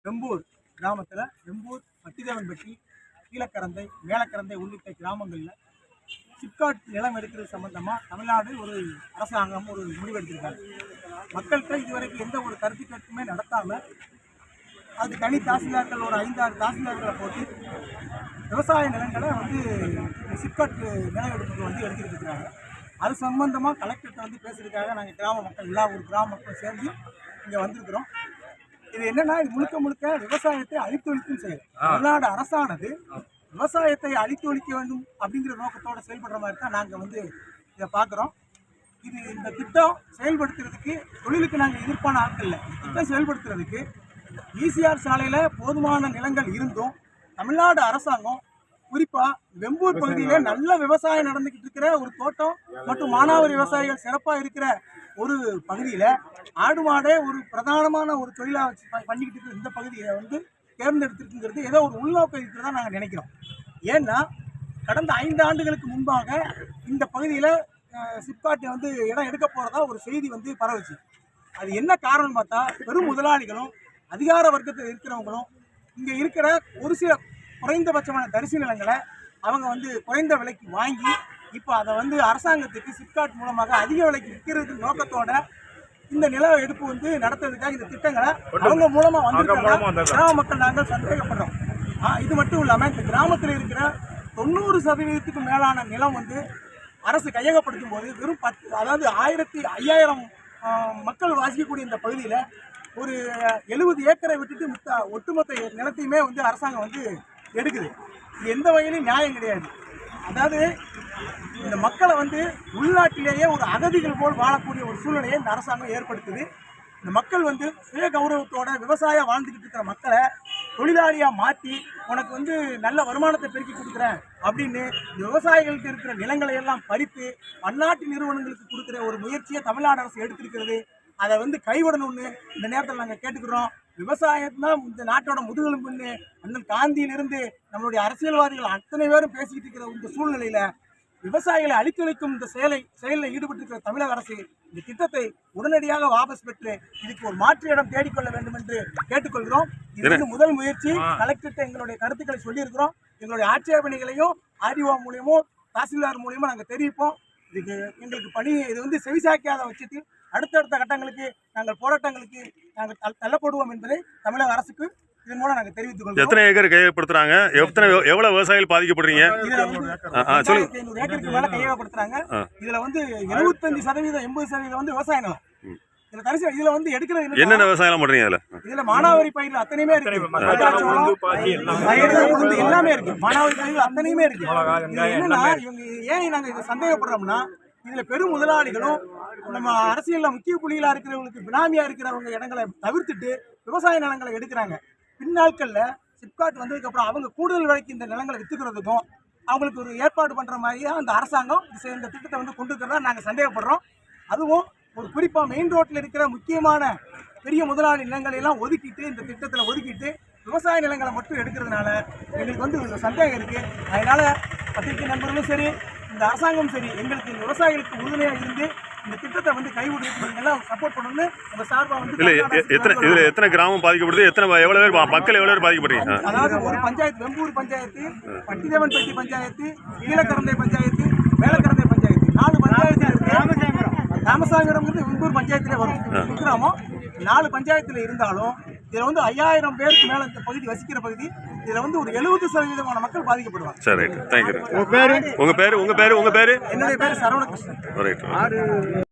வெம்பூர் கிராமத்தில் வெம்பூர் பட்டிதேவன்பட்டி கீழக்கரந்தை மேலக்கரந்தை உள்ளிட்ட கிராமங்களில் சிப்காட் நிலம் எடுக்கிறது சம்பந்தமாக தமிழ்நாடு ஒரு அரசாங்கம் ஒரு முடிவெடுத்திருக்காங்க. மக்கள்கிட்ட இதுவரைக்கும் எந்த ஒரு கருத்து கேட்புமே நடத்தாமல் அது தனி தாசில்தார்கள் ஒரு 5-6 தாசில்தார்களை போட்டு விவசாய நிலங்களை சிப்காட் நிலம் எடுப்புக்கு எடுத்துக்கிட்டு இருக்கிறாங்க. அது சம்பந்தமாக கலெக்டர்கிட்ட பேசுறதுக்காக நாங்கள் கிராம மக்கள் எல்லா ஒரு கிராம மக்களும் சேர்ந்து இங்கே வந்திருக்கிறோம். இது என்னன்னா, இது முழுக்க முழுக்க விவசாயத்தை அழித்தொழிக்கும் செயல். தமிழ்நாடு அரசானது விவசாயத்தை அழித்தொழிக்க வேண்டும் அப்படிங்கிற நோக்கத்தோடு செயல்படுற மாதிரி தான் நாங்கள் இதை பார்க்குறோம். இது இந்த திட்டம் செயல்படுத்துறதுக்கு தொழிலுக்கு நாங்கள் எதிர்ப்பான ஆட்கள் இல்லை. திட்டம் செயல்படுத்துறதுக்கு ஈசிஆர் சாலையில் போதுமான நிலங்கள் இருந்தும் தமிழ்நாடு அரசாங்கம் குறிப்பாக வெம்பூர் பகுதியில் நல்ல விவசாயம் நடந்துக்கிட்டு இருக்கிற ஒரு தோட்டம் மற்றும் மானாவாரி விவசாயிகள் சிறப்பாக இருக்கிற ஒரு பகுதியில் ஆடு மாடே ஒரு பிரதானமான ஒரு தொழிலாக வச்சு பண்ணிக்கிட்டு இருக்கிற இந்த பகுதியை தேர்ந்தெடுத்துருக்குங்கிறது ஏதோ ஒரு உள்நோக்கம் இருக்கிறதா நாங்கள் நினைக்கிறோம். ஏன்னா கடந்த 5 ஆண்டுகளுக்கு முன்பாக இந்த பகுதியில் சிப்காட் இடம் எடுக்க போகிறதா ஒரு செய்தி பரவுச்சு. அது என்ன காரணம் பார்த்தா, பெரும் முதலாளிகளும் அதிகார வர்க்கத்தில் இருக்கிறவங்களும் இங்கே இருக்கிற ஒரு சில குறைந்தபட்சமான தரிசு நிலங்களை அவங்க குறைந்த விலைக்கு வாங்கி இப்போ அதை அரசாங்கத்துக்கு சிப்காட் மூலமாக அதிக விலைக்கு விற்கிறது நோக்கத்தோட இந்த நில எடுப்பு நடத்துறதுக்காக இந்த திட்டங்களை அவங்க மூலமாக வந்திருக்காங்க. கிராம மக்கள் நாங்கள் சந்தேகப்படுறோம். இது மட்டும் இல்லாமல் இந்த கிராமத்தில் இருக்கிற 90% மேலான நிலம் அரசு கையகப்படுத்தும் போது வெறும் 1000 மக்கள் வாசிக்கக்கூடிய இந்த பகுதியில் ஒரு 70 ஏக்கரை விட்டுட்டு ஒட்டுமொத்த நிலத்தையுமே அரசாங்கம் எடுக்குது. இது எந்த வகையிலும் நியாயம் கிடையாது. அதாவது இந்த மக்களை உள்நாட்டிலேயே ஒரு அகதிகள் போல் வாழக்கூடிய ஒரு சூழ்நிலையை இந்த அரசாங்கம் ஏற்படுத்துது. இந்த மக்கள் சுய கௌரவத்தோட விவசாயம் வாழ்ந்துக்கிட்டு இருக்கிற மக்களை தொழிலாளியாக மாற்றி உனக்கு நல்ல வருமானத்தை பெருக்கி கொடுக்குறேன் அப்படின்னு விவசாயிகளுக்கு இருக்கிற நிலங்களை எல்லாம் பறித்து பன்னாட்டு நிறுவனங்களுக்கு கொடுக்குற ஒரு முயற்சியை தமிழ்நாடு அரசு எடுத்திருக்கிறது. அதை கைவிடணும்னு இந்த நேரத்தில் நாங்கள் கேட்டுக்கிறோம். விவசாயம் தான் இந்த நாட்டோட முதுகெலும்புன்னு அண்ணன் காந்தியிலிருந்து நம்மளுடைய அரசியல்வாதிகள் அத்தனை பேரும் பேசிக்கிட்டு இருக்கிற இந்த சூழ்நிலையில் விவசாயிகளை அழித்தொழிக்கும் இந்த செயலில் ஈடுபட்டிருக்கிற தமிழக அரசு இந்த திட்டத்தை உடனடியாக வாபஸ் பெற்று இதுக்கு ஒரு மாற்று இடம் தேடிக்கொள்ள வேண்டும் என்று கேட்டுக்கொள்கிறோம். இது முதல் முயற்சி. கலெக்டர்கிட்ட எங்களுடைய கருத்துக்களை சொல்லியிருக்கிறோம். எங்களுடைய ஆட்சேபனைகளையும் ஆர்டிஓ மூலியமோ தாசில்தார் மூலியமோ நாங்கள் தெரிவிப்போம். இதுக்கு எங்களுக்கு பணி இது செவிசாய்க்காத பட்சத்தில் அடுத்தடுத்த கட்டங்களுக்கு நாங்கள் போராட்டங்களுக்கு நாங்கள் தள்ளப்படுவோம் என்பதை தமிழக அரசுக்கு இதன் மூலம் நாங்கள் தெரிவித்துக் கொள்கிறோம். எத்தனை ஏக்கர் கையகப்படுத்துறாங்க? எவ்வளவு விவசாயிகள் பாதிக்கப்படுறீங்க? 500 ஏக்கருக்கு மேல கையகப்படுத்துறாங்க. இதுல 75% 80% விவசாய நிலம். இதுல எடுக்கிறது என்னென்ன விவசாயம் பண்றீங்க? இதுல மானாவாரி பயிர்கள் அத்தனையுமே இருக்கு. எல்லாமே இருக்கு. மானாவாரி பயிர்கள் அத்தனையுமே இருக்கு. என்னன்னா இவங்க ஏன் நாங்க இதை சந்தேகப்படுறோம்னா, இதுல பெரும் முதலாளிகளும் நம்ம அரசியல்ல முக்கிய புள்ளிகளா இருக்கிறவங்களுக்கு பினாமியா இருக்கிறவங்க இடங்களை தவிர்த்துட்டு விவசாய நிலங்களை எடுக்கிறாங்க. பின்னாட்கள்ல சிப்காட் வந்ததுக்கு அப்புறம் அவங்க கூடுதல் விலைக்கு இந்த நிலங்களை வித்துக்கிறதுக்கும் அவங்களுக்கு ஒரு ஏற்பாடு பண்ற மாதிரியா அந்த அரசாங்கம் இந்த திட்டத்தை கொண்டு இருக்கிறதா நாங்க சந்தேகப்படுறோம். அதுவும் ஒரு குறிப்பா மெயின் ரோட்ல இருக்கிற முக்கியமான பெரிய முதலாளி நிலங்களை எல்லாம் ஒதுக்கிட்டு இந்த திட்டத்தில் ஒதுக்கிட்டு விவசாய நிலங்களை மட்டும் எடுக்கிறதுனால எங்களுக்கு சந்தேகம் இருக்கு. அதனால பத்திரிகை நண்பர்களும் சரி, இந்த அரசாங்கம் சரி, எங்களுக்கு இந்த விவசாயிகளுக்கு உறுதுணையாக இருந்து இந்த திட்டத்தை கைவிடுறதுக்கு சப்போர்ட் பண்ணணும்னு உங்க சார்பாக எத்தனை கிராமம் பாதிக்கப்படுது? எவ்வளவு பேர் மக்கள் எவ்வளவு பேர் பாதிக்கப்படுறீங்க? அதாவது ஒரு பஞ்சாயத்து, வெம்பூர் பஞ்சாயத்து, பட்டிதேவன்பட்டி பஞ்சாயத்து, கீழக்கரந்தை பஞ்சாயத்து, மேலக்கரந்தை பஞ்சாயத்து, 4 பஞ்சாயத்து இருக்கு. ராமசாமிபுரம் வெம்பூர் பஞ்சாயத்திலே வரும். கிராமம் 4 பஞ்சாயத்துல இருந்தாலும் இதுல 5000 பேருக்கு மேல இந்த பகுதி வசிக்கிற பகுதி. இதுல ஒரு 70% மக்கள் பாதிக்கப்படுவாங்க. சரி, தேங்க்யூ. உங்க பேரு? என்னுடைய பேரு சரவணகிருஷ்ணன்.